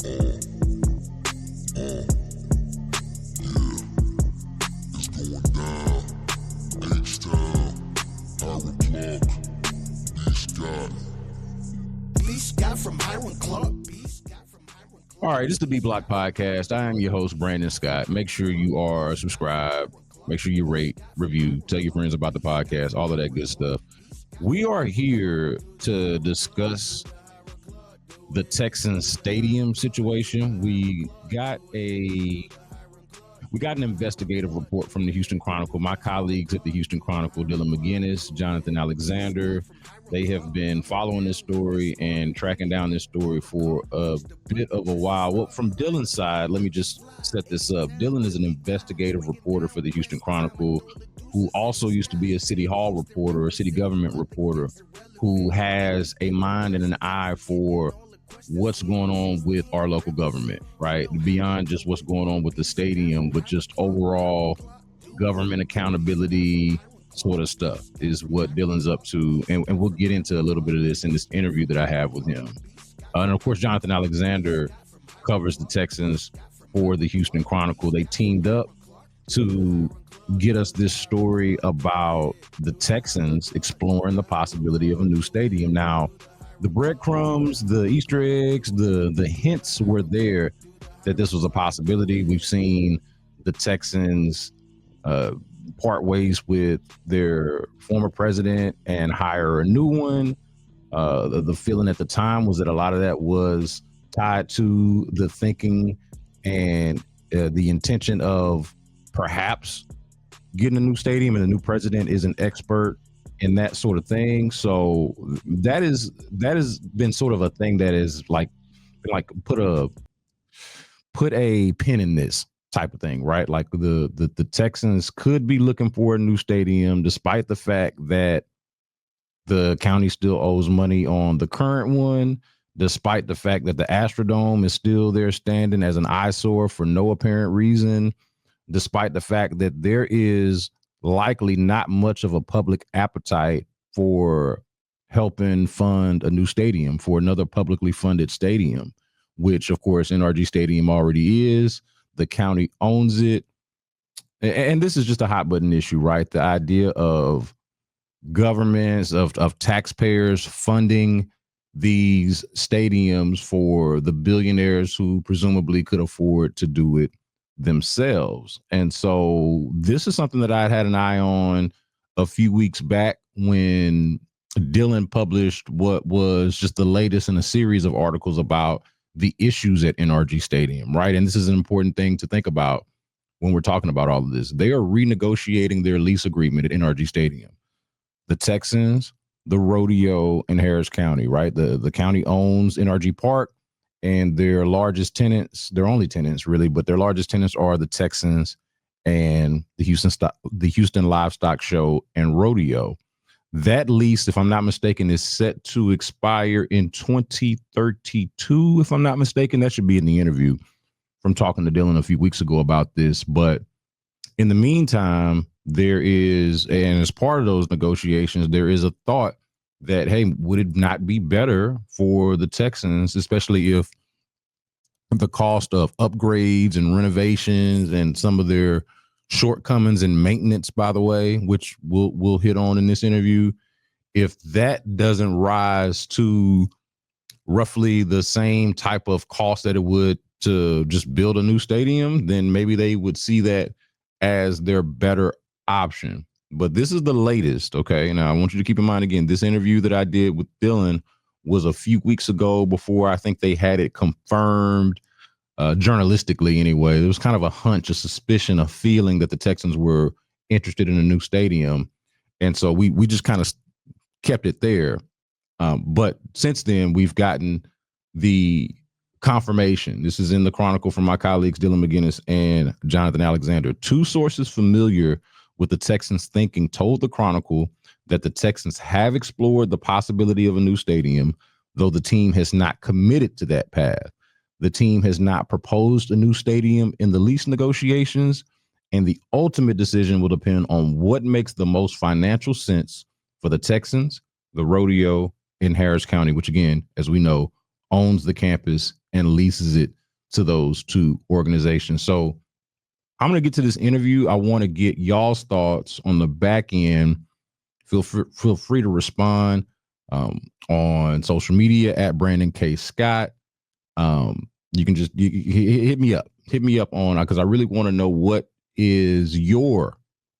It's going down. H-Town, Hiram Clark, B.Scott. B.Scott from Hiram Clark. All right, this is the B Block Podcast. I am your host, Brandon Scott. Make sure you are subscribed. Make sure you rate, review, tell your friends about the podcast, all of that good stuff. We are here to discuss the Texans stadium situation. We got an investigative report from the Houston Chronicle. My colleagues at the Houston Chronicle, Dylan McGuinness, Jonathan Alexander, they have been following this story and tracking down this story for a bit of a while. Well, from Dylan's side, let me just set this up. Dylan is an investigative reporter for the Houston Chronicle, who also used to be a city hall reporter, a city government reporter, who has a mind and an eye for what's going on with our local government, right? Beyond just what's going on with the stadium, but just overall government accountability sort of stuff is what Dylan's up to. And we'll get into a little bit of this in this interview that I have with him. And of course, Jonathan Alexander covers the Texans for the Houston Chronicle. They teamed up to get us this story about the Texans exploring the possibility of a new stadium. Now, the breadcrumbs, the Easter eggs, the hints were there that this was a possibility. We've seen the Texans part ways with their former president and hire a new one. The feeling at the time was that a lot of that was tied to the thinking and the intention of perhaps getting a new stadium, and the new president is an expert in that sort of thing. So that has been sort of a thing that is like put a pin in this type of thing, right? Like the Texans could be looking for a new stadium, despite the fact that the county still owes money on the current one, despite the fact that the Astrodome is still there standing as an eyesore for no apparent reason, despite the fact that there is likely not much of a public appetite for helping fund a new stadium, for another publicly funded stadium, which of course NRG Stadium already is. The county owns it. And this is just a hot button issue, right? The idea of governments, of taxpayers funding these stadiums for the billionaires who presumably could afford to do it themselves. And so this is something that I had an eye on a few weeks back when Dylan published what was just the latest in a series of articles about the issues at NRG Stadium, right? And this is an important thing to think about when we're talking about all of this. They are renegotiating their lease agreement at NRG Stadium. The Texans, the rodeo in Harris County, right? The county owns NRG Park, and their largest tenants, their only tenants really, but their largest tenants are the Texans and the Houston Livestock Show and Rodeo. That lease, if I'm not mistaken, is set to expire in 2032. If I'm not mistaken, that should be in the interview from talking to Dylan a few weeks ago about this. But in the meantime, there is, and as part of those negotiations, there is a thought that, hey, would it not be better for the Texans, especially if the cost of upgrades and renovations and some of their shortcomings in maintenance, by the way, which we'll hit on in this interview, if that doesn't rise to roughly the same type of cost that it would to just build a new stadium, then maybe they would see that as their better option. But this is the latest, okay? Now, I want you to keep in mind, again, this interview that I did with Dylan was a few weeks ago before I think they had it confirmed journalistically anyway. There was kind of a hunch, a suspicion, a feeling that the Texans were interested in a new stadium. And so we just kind of kept it there. But since then, we've gotten the confirmation. This is in the Chronicle from my colleagues, Dylan McGuinness and Jonathan Alexander. Two sources familiar with the Texans' thinking told the Chronicle that the Texans have explored the possibility of a new stadium, though the team has not committed to that path. The team has not proposed a new stadium in the lease negotiations, and the ultimate decision will depend on what makes the most financial sense for the Texans, the rodeo in Harris County, which again, as we know, owns the campus and leases it to those two organizations. So I'm going to get to this interview. I want to get y'all's thoughts on the back end. Feel free to respond on social media at Brandon K. Scott. You can just hit me up on, because I really want to know what is your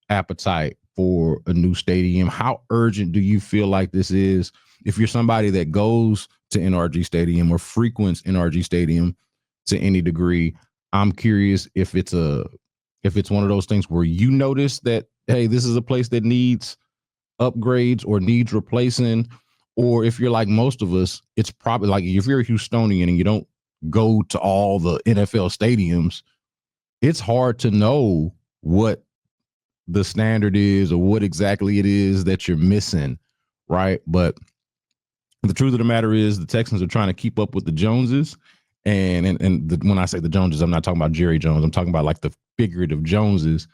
appetite for a new stadium. How urgent do you feel like this is? If you're somebody that goes to NRG Stadium or frequents NRG Stadium to any degree, I'm curious if it's one of those things where you notice that, hey, this is a place that needs upgrades or needs replacing, or if you're like most of us, it's probably like if you're a Houstonian and you don't go to all the NFL stadiums, it's hard to know what the standard is or what exactly it is that you're missing, right? But the truth of the matter is the Texans are trying to keep up with the Joneses. When I say the Joneses, I'm not talking about Jerry Jones. I'm talking about like the figurative Joneses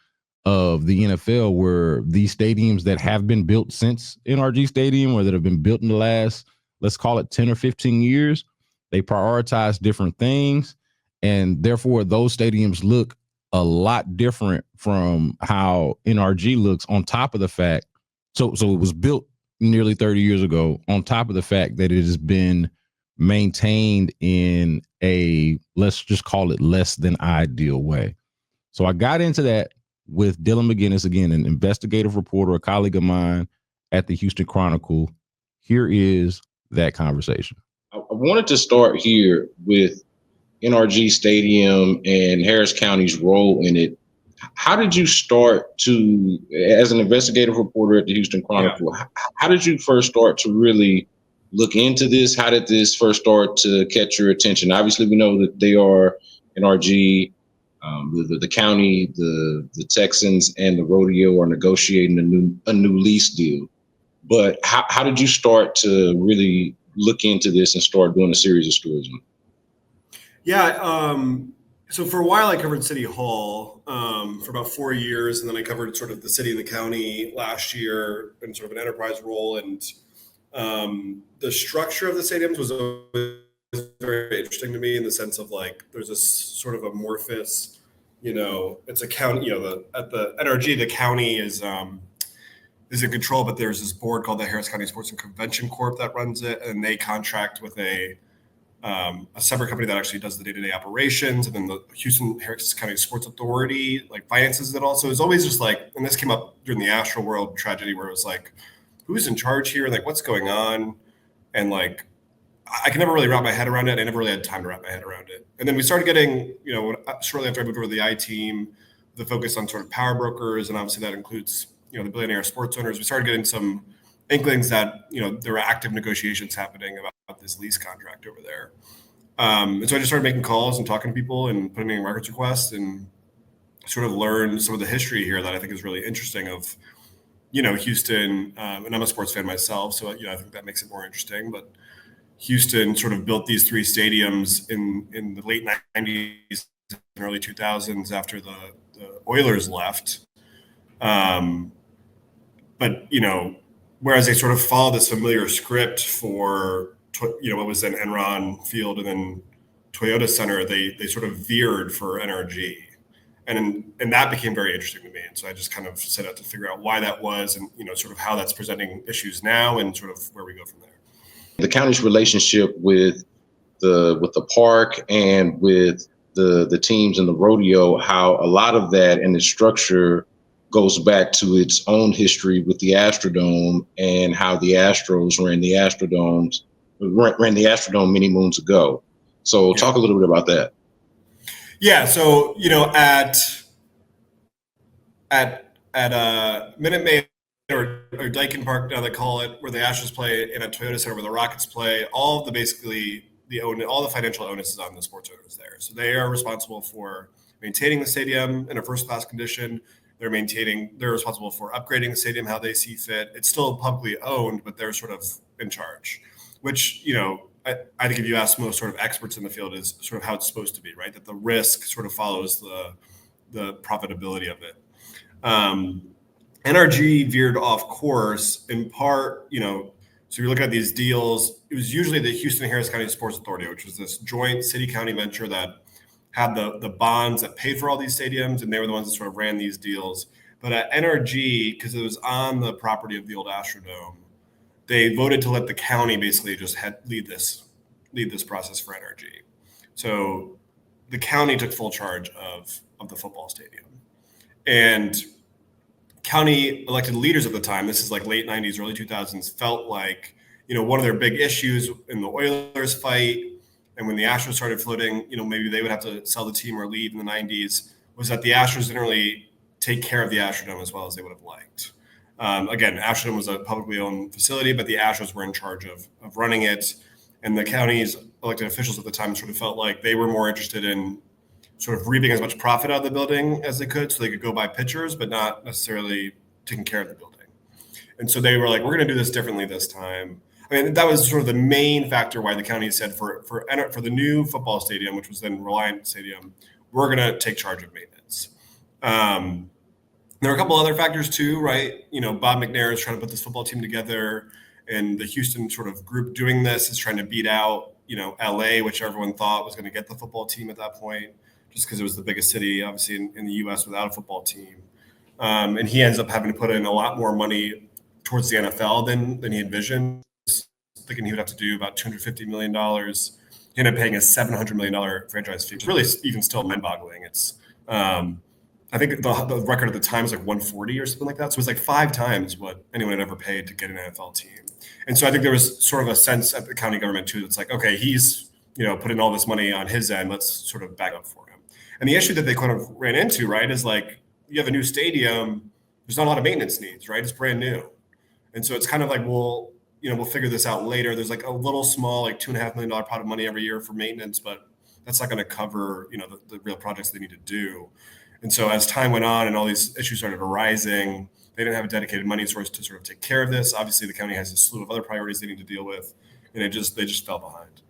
of the NFL, where these stadiums that have been built since NRG Stadium or that have been built in the last, let's call it 10 or 15 years, they prioritize different things. And therefore, those stadiums look a lot different from how NRG looks, on top of the fact. So it was built nearly 30 years ago, on top of the fact that it has been maintained in a, let's just call it, less than ideal way. So I got into that with Dylan McGuinness, again, an investigative reporter, a colleague of mine at the Houston Chronicle. Here is that conversation. I wanted to start here with NRG Stadium and Harris County's role in it. How did you start to, as an investigative reporter at the Houston Chronicle, how did you first start to really look into this? How did this first start to catch your attention? Obviously, we know that they are NRG, the county, the Texans, and the rodeo are negotiating a new lease deal. But how did you start to really look into this and start doing a series of stories? Yeah. So for a while, I covered City Hall for about 4 years, and then I covered sort of the city and the county last year in sort of an enterprise role. And the structure of the stadiums was always very interesting to me, in the sense of like there's this sort of amorphous, it's a county. At the NRG, the county is in control, but there's this board called the Harris County Sports and Convention Corp that runs it, and they contract with a separate company that actually does the day-to-day operations, and then the Houston Harris County Sports Authority like finances it all. So it's always just like, and this came up during the Astroworld tragedy, where it was like, who's in charge here? Like, what's going on? And like, I can never really wrap my head around it. I never really had time to wrap my head around it. And then we started getting, shortly after I moved over to the I team, the focus on sort of power brokers, and obviously that includes, the billionaire sports owners. We started getting some inklings that, there were active negotiations happening about this lease contract over there. And so I just started making calls and talking to people and putting in records requests, and sort of learned some of the history here that I think is really interesting of, Houston. And I'm a sports fan myself, so, I think that makes it more interesting. But Houston sort of built these three stadiums in the late 90s and early 2000s after the Oilers left. But, whereas they sort of followed this familiar script for, what was then Enron Field and then Toyota Center, they sort of veered for NRG. And that became very interesting to me. And so I just kind of set out to figure out why that was, and, sort of how that's presenting issues now, and sort of where we go from there. The county's relationship with the park and with the teams and the rodeo, how a lot of that and the structure goes back to its own history with the Astrodome, and how the Astros ran the Astrodome many moons ago. So talk a little bit about that. Yeah. So, at Minute Maid or Dyken Park, now they call it, where the Astros play, and at Toyota Center where the Rockets play, all the financial onus is on the sports owners there. So they are responsible for maintaining the stadium in a first-class condition. They're responsible for upgrading the stadium how they see fit. It's still publicly owned, but they're sort of in charge, which, I think if you ask most sort of experts in the field, is sort of how it's supposed to be, right? That the risk sort of follows the profitability of it. NRG veered off course in part, So you're looking at these deals. It was usually the Houston Harris County Sports Authority, which was this joint city-county venture that had the bonds that paid for all these stadiums, and they were the ones that sort of ran these deals. But at NRG, because it was on the property of the old Astrodome, they voted to let the county basically just lead this process for NRG. So the county took full charge of the football stadium. And county elected leaders at the time, this is like late 90s, early 2000s, felt like, one of their big issues in the Oilers fight and when the Astros started floating, maybe they would have to sell the team or leave in the 90s, was that the Astros didn't really take care of the Astrodome as well as they would have liked. Again, Astrodome was a publicly owned facility, but the Astros were in charge of running it. And the county's elected officials at the time sort of felt like they were more interested in sort of reaping as much profit out of the building as they could so they could go buy pitchers, but not necessarily taking care of the building. And so they were like, we're going to do this differently this time. I mean, that was sort of the main factor why the county said for the new football stadium, which was then Reliant Stadium, we're going to take charge of maintenance. There are a couple other factors too, right? Bob McNair is trying to put this football team together, and the Houston sort of group doing this is trying to beat out, LA, which everyone thought was going to get the football team at that point, just because it was the biggest city, obviously, in the U.S. without a football team. And he ends up having to put in a lot more money towards the NFL than he envisioned, thinking he would have to do about $250 million. He ended up paying a $700 million franchise fee, which is really even still mind-boggling. It's, I think the record at the time was like 140 or something like that. So it was like 5 times what anyone had ever paid to get an NFL team. And so I think there was sort of a sense at the county government too that's like, okay, he's putting all this money on his end. Let's sort of back up for him. And the issue that they kind of ran into, right, is like you have a new stadium. There's not a lot of maintenance needs, right? It's brand new, and so it's kind of like, well, we'll figure this out later. There's like a little small, like $2.5 million pot of money every year for maintenance, but that's not going to cover, the real projects they need to do. And so as time went on and all these issues started arising, they didn't have a dedicated money source to sort of take care of this. Obviously, the county has a slew of other priorities they need to deal with, and they just fell behind.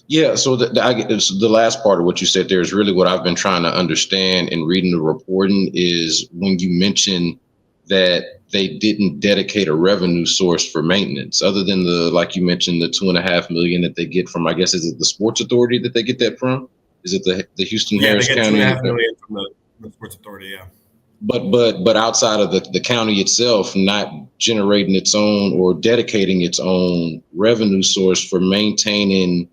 Yeah, so the last part of what you said there is really what I've been trying to understand in reading the reporting is when you mention that they didn't dedicate a revenue source for maintenance other than like you mentioned, the $2.5 million that they get from, I guess, is it the Sports Authority that they get that from? Is it the Houston Harris County? Yeah, they get $2.5 million from the Sports Authority, yeah. But outside of the county itself, not generating its own or dedicating its own revenue source for maintaining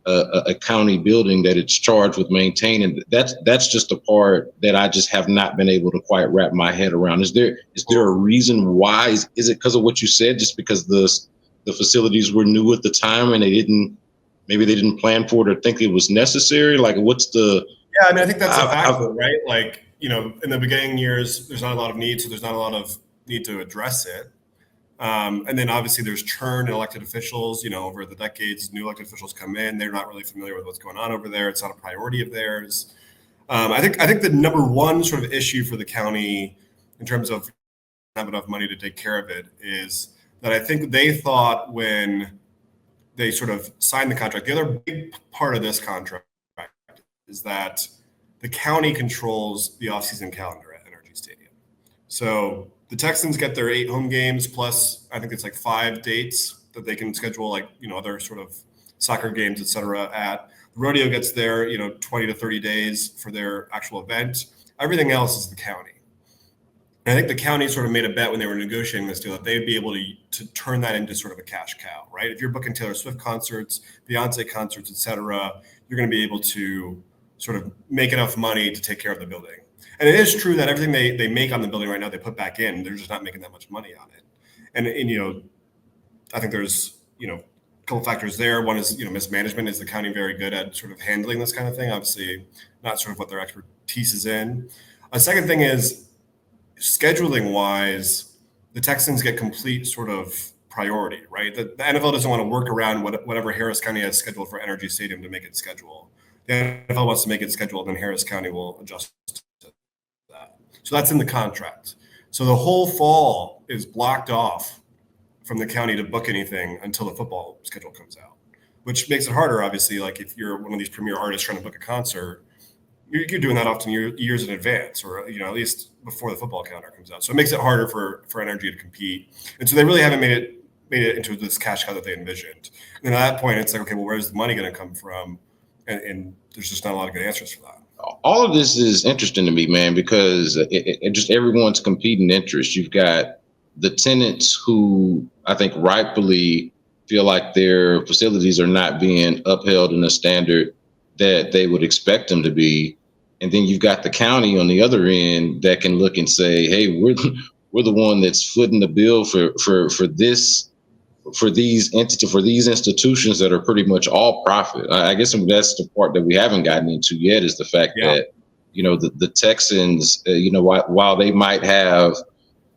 a county building that it's charged with maintaining. That's just the part that I just have not been able to quite wrap my head around. Is there a reason why? Is it because of what you said? Just because the facilities were new at the time and maybe they didn't plan for it or think it was necessary? Like, what's the? Yeah, I mean, I think that's a factor, right? Like, in the beginning years, there's not a lot of need, so there's not a lot of need to address it. And then obviously there's churn in elected officials, over the decades, new elected officials come in, they're not really familiar with what's going on over there. It's not a priority of theirs. I think the number one sort of issue for the county in terms of not enough money to take care of it is that I think they thought when they sort of signed the contract, the other big part of this contract is that the county controls the offseason calendar at NRG Stadium. So the Texans get their 8 home games plus I think it's like 5 dates that they can schedule, like, other sort of soccer games, et cetera, at. The rodeo gets their, 20 to 30 days for their actual event. Everything else is the county. And I think the county sort of made a bet when they were negotiating this deal that they'd be able to turn that into sort of a cash cow, right? If you're booking Taylor Swift concerts, Beyonce concerts, et cetera, you're going to be able to sort of make enough money to take care of the building. And it is true that everything they make on the building right now, they put back in. They're just not making that much money on it. And I think there's, a couple factors there. One is, mismanagement. Is the county very good at sort of handling this kind of thing? Obviously not sort of what their expertise is in. A second thing is scheduling wise, the Texans get complete sort of priority, right? The NFL doesn't want to work around whatever Harris County has scheduled for NRG Stadium to make it schedule. The NFL wants to make it scheduled, and Harris County will adjust to that. So that's in the contract. So the whole fall is blocked off from the county to book anything until the football schedule comes out, which makes it harder, obviously. Like if you're one of these premier artists trying to book a concert, you're doing that often years in advance, or at least before the football calendar comes out. So it makes it harder for NRG to compete. And so they really haven't made it made it into this cash cow that they envisioned. And then at that point, it's like, okay, well, where's the money going to come from? And there's just not a lot of good answers for that. All of this is interesting to me, man, because it just everyone's competing interests. You've got the tenants who I think rightfully feel like their facilities are not being upheld in a standard that they would expect them to be. And then you've got the county on the other end that can look and say, hey, we're the one that's footing the bill for these institutions that are pretty much all profit. I guess that's the part that we haven't gotten into yet, is the fact that, the Texans, while they might have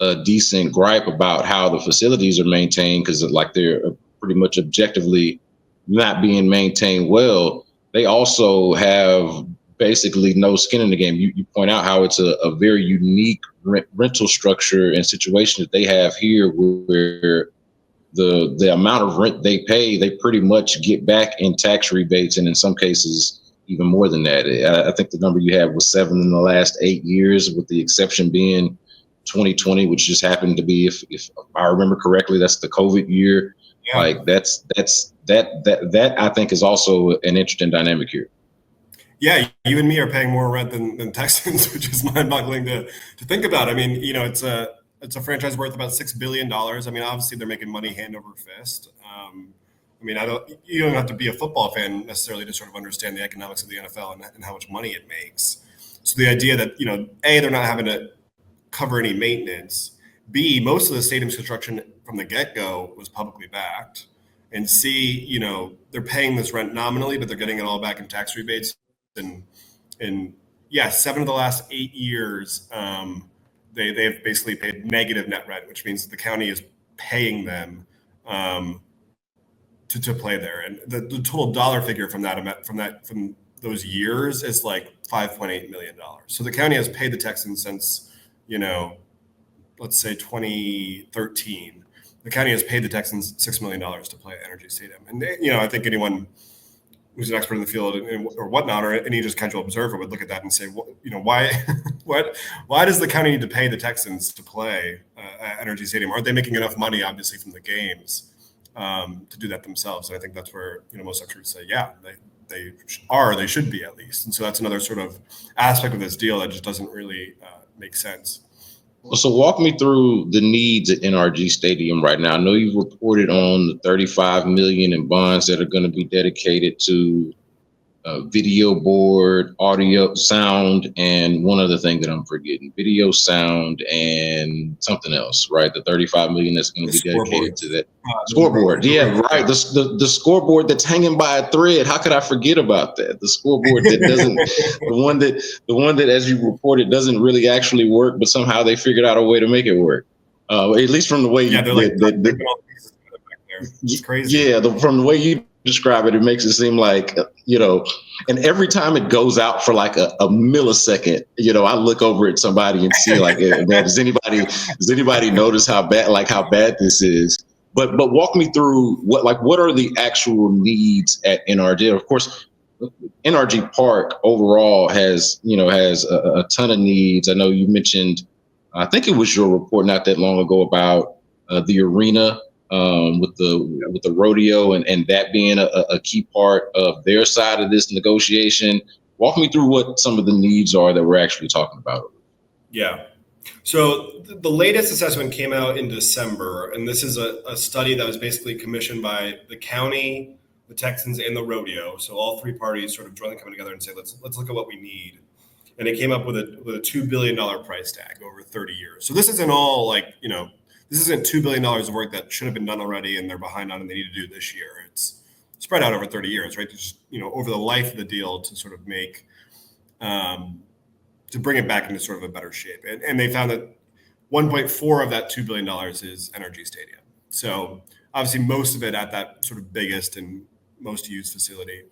a decent gripe about how the facilities are maintained, because like they're pretty much objectively not being maintained well, they also have basically no skin in the game. You point out how it's a very unique rental structure and situation that they have here, where the amount of rent they pay, they pretty much get back in tax rebates, and in some cases even more than that. I think the number you had was 7 in the last 8 years, with the exception being 2020, which just happened to be, if I remember correctly, that's the COVID year. Yeah. Like that I think is also an interesting dynamic here. Yeah, you and me are paying more rent than Texans, which is mind-boggling to think about. I mean, it's a franchise worth about $6 billion. I mean, obviously they're making money hand over fist. I mean, you don't have to be a football fan necessarily to sort of understand the economics of the NFL and how much money it makes. So the idea that, A, they're not having to cover any maintenance. B, most of the stadium's construction from the get-go was publicly backed. And C, they're paying this rent nominally, but they're getting it all back in tax rebates. And 7 of the last 8 years, they've basically paid negative net rent, which means the county is paying them to play there. And the total dollar figure from those years is like $5.8 million. So the county has paid the Texans since, let's say 2013. The county has paid the Texans $6 million to play at NRG Stadium. And I think anyone who's an expert in the field or whatnot, or any just casual observer would look at that and say, why does the county need to pay the Texans to play at NRG Stadium? Aren't they making enough money, obviously, from the games to do that themselves? And I think that's where most experts say, yeah, they should be, at least. And so that's another sort of aspect of this deal that just doesn't really make sense. So walk me through the needs at NRG Stadium right now. I know you've reported on the $35 million in bonds that are going to be dedicated to video board, audio, sound, and one other thing that I'm forgetting: video, sound, and something else. Right, the $35 million that's going to be dedicated to that scoreboard. Yeah, right. The scoreboard that's hanging by a thread. How could I forget about that? The scoreboard that doesn't, the one that, as you reported, doesn't really actually work, but somehow they figured out a way to make it work. At least from the way it's crazy. Yeah, from the way you describe it, it makes it seem like, and every time it goes out for like a millisecond, I look over at somebody and see like, man, does anybody notice how bad this is? But walk me through what are the actual needs at NRG? Of course, NRG Park overall has a ton of needs. I know you mentioned, I think it was your report not that long ago about the arena with the rodeo and that being a key part of their side of this negotiation. Walk me through what some of the needs are that we're actually talking about. Yeah. So the latest assessment came out in December, and this is a study that was basically commissioned by the county, the Texans, and the rodeo. So all three parties sort of jointly coming together and say, let's look at what we need. And it came up with a $2 billion price tag over 30 years. So this isn't all this isn't $2 billion of work that should have been done already and they're behind on and they need to do this year. It's spread out over 30 years, right? Just, over the life of the deal to sort of make, to bring it back into sort of a better shape. And they found that 1.4 of that $2 billion is NRG Stadium. So obviously most of it at that sort of biggest and most used facility.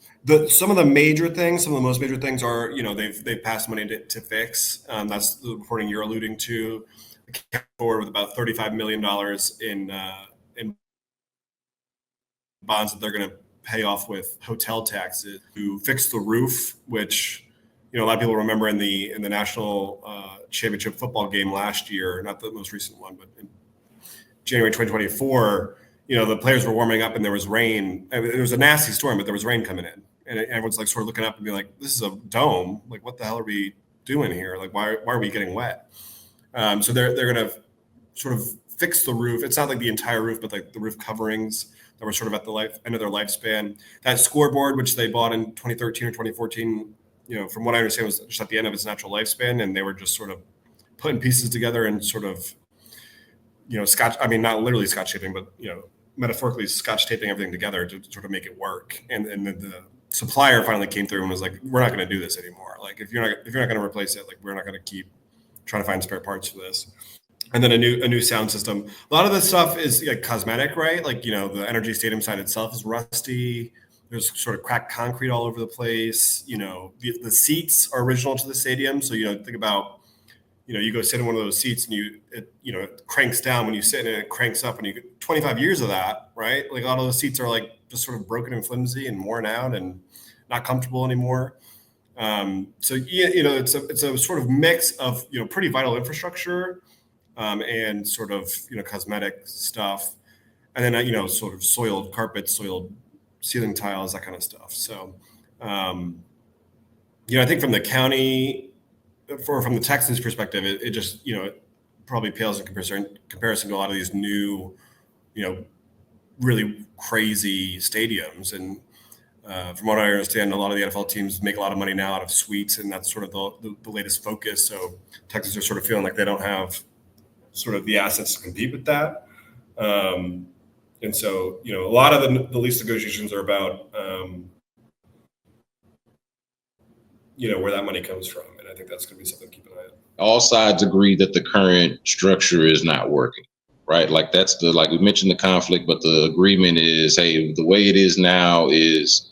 Some of the most major things are, they've passed money to fix. That's the reporting you're alluding to. Forward with about $35 million in bonds that they're going to pay off with hotel taxes to fix the roof, which a lot of people remember in the national championship football game last year, not the most recent one, but in January 2024, the players were warming up and there was rain. I mean, it was a nasty storm, but there was rain coming in, and everyone's like sort of looking up and being like, "This is a dome. Like, what the hell are we doing here? Like, why are we getting wet?" So they're gonna sort of fix the roof. It's not like the entire roof, but like the roof coverings that were sort of at the end of their lifespan. That scoreboard, which they bought in 2013 or 2014, from what I understand, was just at the end of its natural lifespan, and they were just sort of putting pieces together and sort of, scotch. I mean, not literally scotch taping, but metaphorically scotch taping everything together to sort of make it work. And the supplier finally came through and was like, "We're not going to do this anymore. Like, if you're not going to replace it, like, we're not going to keep trying to find spare parts for this." And then a new sound system. A lot of this stuff is like cosmetic, right? Like, the NRG Stadium side itself is rusty. There's sort of cracked concrete all over the place. The seats are original to the stadium. So, think about, you go sit in one of those seats and it cranks down when you sit and it cranks up, and you get 25 years of that, right? Like, a lot of those seats are like just sort of broken and flimsy and worn out and not comfortable anymore. So, it's a sort of mix of, pretty vital infrastructure, and sort of, cosmetic stuff. And then, sort of soiled carpets, soiled ceiling tiles, that kind of stuff. So, I think from the county, from the Texans perspective, it just, it probably pales in comparison to a lot of these new, really crazy stadiums. And from what I understand, a lot of the NFL teams make a lot of money now out of suites, and that's sort of the latest focus. So Texans are sort of feeling like they don't have sort of the assets to compete with that. And so, a lot of the lease negotiations are about, where that money comes from. And I think that's going to be something to keep an eye on. All sides agree that the current structure is not working, right? Like, like we mentioned the conflict, but the agreement is, hey, the way it is now is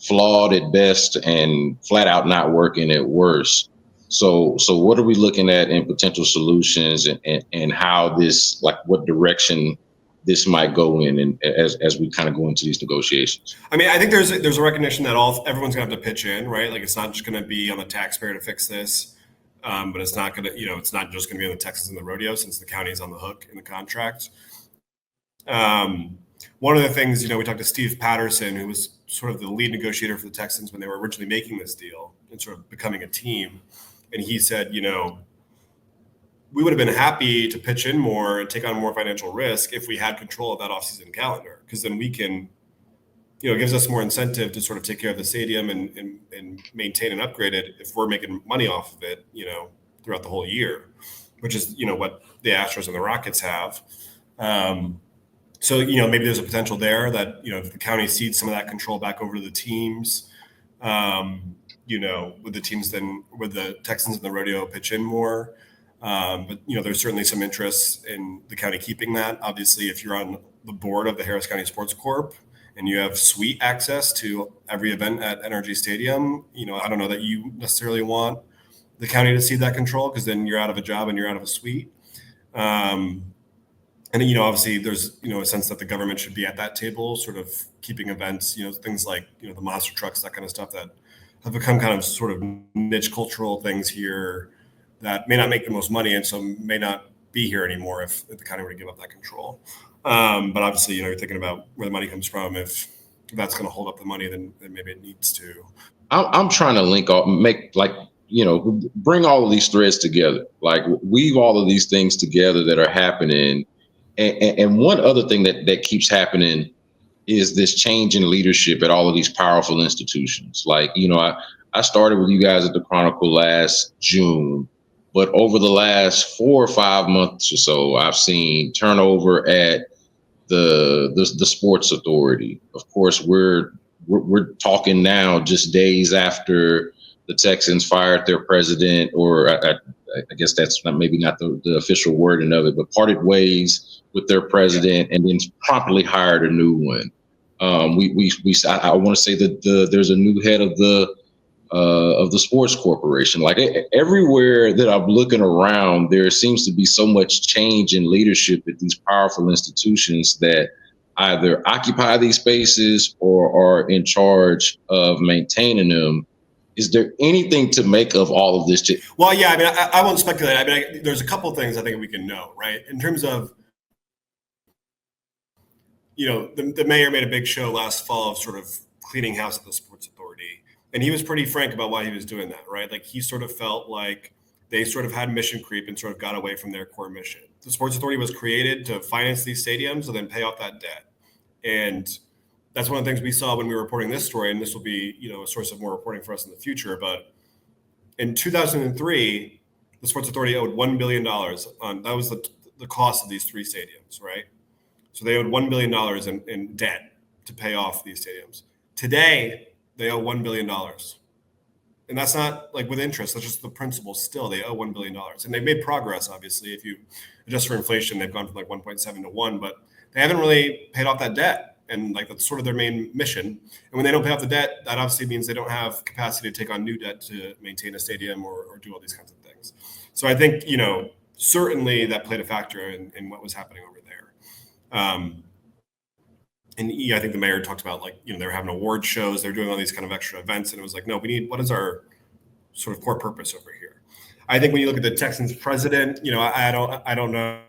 flawed at best and flat out not working at worst. So what are we looking at in potential solutions, and how this, like, what direction this might go in, and as we kind of go into these negotiations? I mean, I think there's a recognition that everyone's gonna have to pitch in, right? Like, it's not just gonna be on the taxpayer to fix this, but it's not gonna, it's not just gonna be on the Texans and the rodeo, since the county's on the hook in the contract. One of the things, we talked to Steve Patterson, who was sort of the lead negotiator for the Texans when they were originally making this deal and sort of becoming a team. And he said, we would have been happy to pitch in more and take on more financial risk if we had control of that offseason calendar, because then we can, it gives us more incentive to sort of take care of the stadium and maintain and upgrade it if we're making money off of it, throughout the whole year, which is, what the Astros and the Rockets have. So, maybe there's a potential there that, if the county cedes some of that control back over to the teams, with the teams, then with the Texans and the rodeo pitch in more. But, there's certainly some interest in the county keeping that. Obviously, if you're on the board of the Harris County Sports Corp and you have suite access to every event at NRG Stadium, I don't know that you necessarily want the county to cede that control, because then you're out of a job and you're out of a suite. And, obviously there's, a sense that the government should be at that table, sort of keeping events, things like, the monster trucks, that kind of stuff that have become kind of sort of niche cultural things here that may not make the most money, and so may not be here anymore if the county were to give up that control. But obviously, you're thinking about where the money comes from. If that's going to hold up the money, then maybe it needs to. I'm trying to bring all of these threads together, like weave all of these things together that are happening. And one other thing that keeps happening is this change in leadership at all of these powerful institutions. Like, I started with you guys at the Chronicle last June, but over the last 4 or 5 months or so, I've seen turnover at the Sports Authority. Of course, we're talking now just days after the Texans fired their president, or I guess that's maybe not the official wording of it, but parted ways with their president and then promptly hired a new one. I want to say that there's a new head of the sports corporation. Like, everywhere that I'm looking around, there seems to be so much change in leadership at these powerful institutions that either occupy these spaces or are in charge of maintaining them. Is there anything to make of all of this? Well, yeah, I mean, I won't speculate. I mean, there's a couple of things I think we can know, right? In terms of the mayor made a big show last fall of sort of cleaning house at the Sports Authority. And he was pretty frank about why he was doing that, right? Like he sort of felt like they sort of had mission creep and sort of got away from their core mission. The Sports Authority was created to finance these stadiums and then pay off that debt. And that's one of the things we saw when we were reporting this story, and this will be, a source of more reporting for us in the future. But in 2003, the Sports Authority owed $1 billion on, that was the cost of these three stadiums, right? So they owed $1 billion in debt to pay off these stadiums. Today, they owe $1 billion. And that's not like with interest, that's just the principal still. They owe $1 billion. And they've made progress, obviously. If you adjust for inflation, they've gone from like 1.7 to 1, but they haven't really paid off that debt. And like that's sort of their main mission. And when they don't pay off the debt, that obviously means they don't have capacity to take on new debt to maintain a stadium or do all these kinds of things. So I think, certainly that played a factor in what was happening over there. I think the mayor talked about they were having award shows, they're doing all these kind of extra events. And it was like, no, what is our sort of core purpose over here? I think when you look at the Texans president, I don't know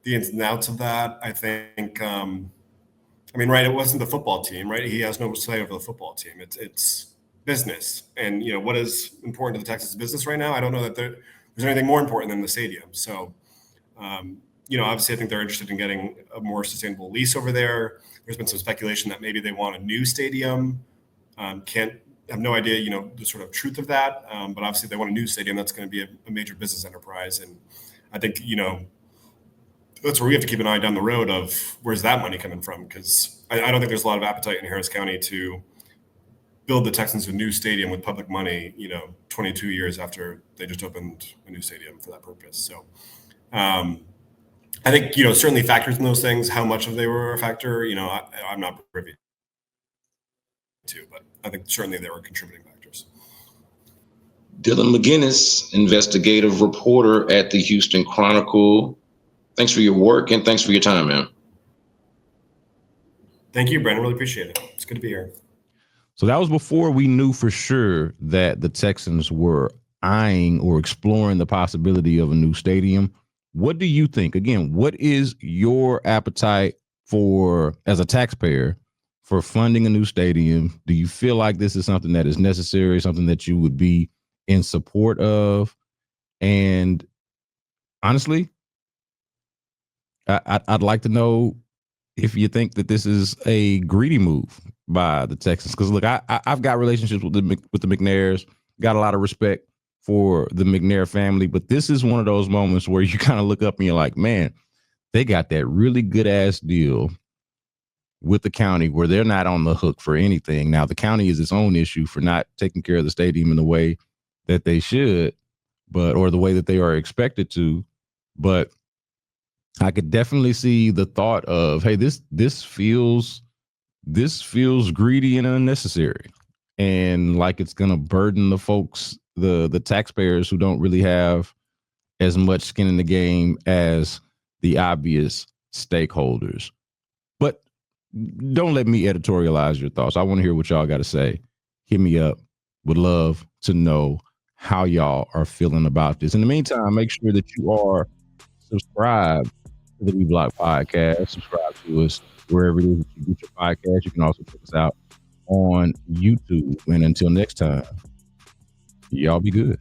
the ins and outs of that. I think, right, it wasn't the football team, right? He has no say over the football team. It's business. And, what is important to the Texas business right now? I don't know that there's anything more important than the stadium. So, obviously I think they're interested in getting a more sustainable lease over there. There's been some speculation that maybe they want a new stadium. Have no idea, the sort of truth of that. But obviously if they want a new stadium, that's going to be a major business enterprise. And I think, that's where we have to keep an eye down the road of where's that money coming from? Because I don't think there's a lot of appetite in Harris County to build the Texans a new stadium with public money, 22 years after they just opened a new stadium for that purpose. So I think, certainly factors in those things, how much of they were a factor, I'm not privy to, but I think certainly they were contributing factors. Dylan McGuinness, investigative reporter at the Houston Chronicle. Thanks for your work and thanks for your time, man. Thank you, Brandon. Really appreciate it. It's good to be here. So that was before we knew for sure that the Texans were eyeing or exploring the possibility of a new stadium. What do you think? Again, what is your appetite for, as a taxpayer, for funding a new stadium? Do you feel like this is something that is necessary, something that you would be in support of? And honestly, I'd like to know if you think that this is a greedy move by the Texans. Because look, I've got relationships with the McNairs, got a lot of respect for the McNair family, but this is one of those moments where you kind of look up and you're like, man, they got that really good ass deal with the county where they're not on the hook for anything. Now, the county is its own issue for not taking care of the stadium in the way that they should, or the way that they are expected to. But I could definitely see the thought of, hey, this feels greedy and unnecessary, and like it's gonna burden the folks, the taxpayers who don't really have as much skin in the game as the obvious stakeholders. But don't let me editorialize your thoughts. I want to hear what y'all got to say. Hit me up. Would love to know how y'all are feeling about this. In the meantime, make sure that you are subscribed to the B.Block Podcast. Subscribe to us wherever it is that you get your podcast. You can also check us out on YouTube. And until next time, y'all be good.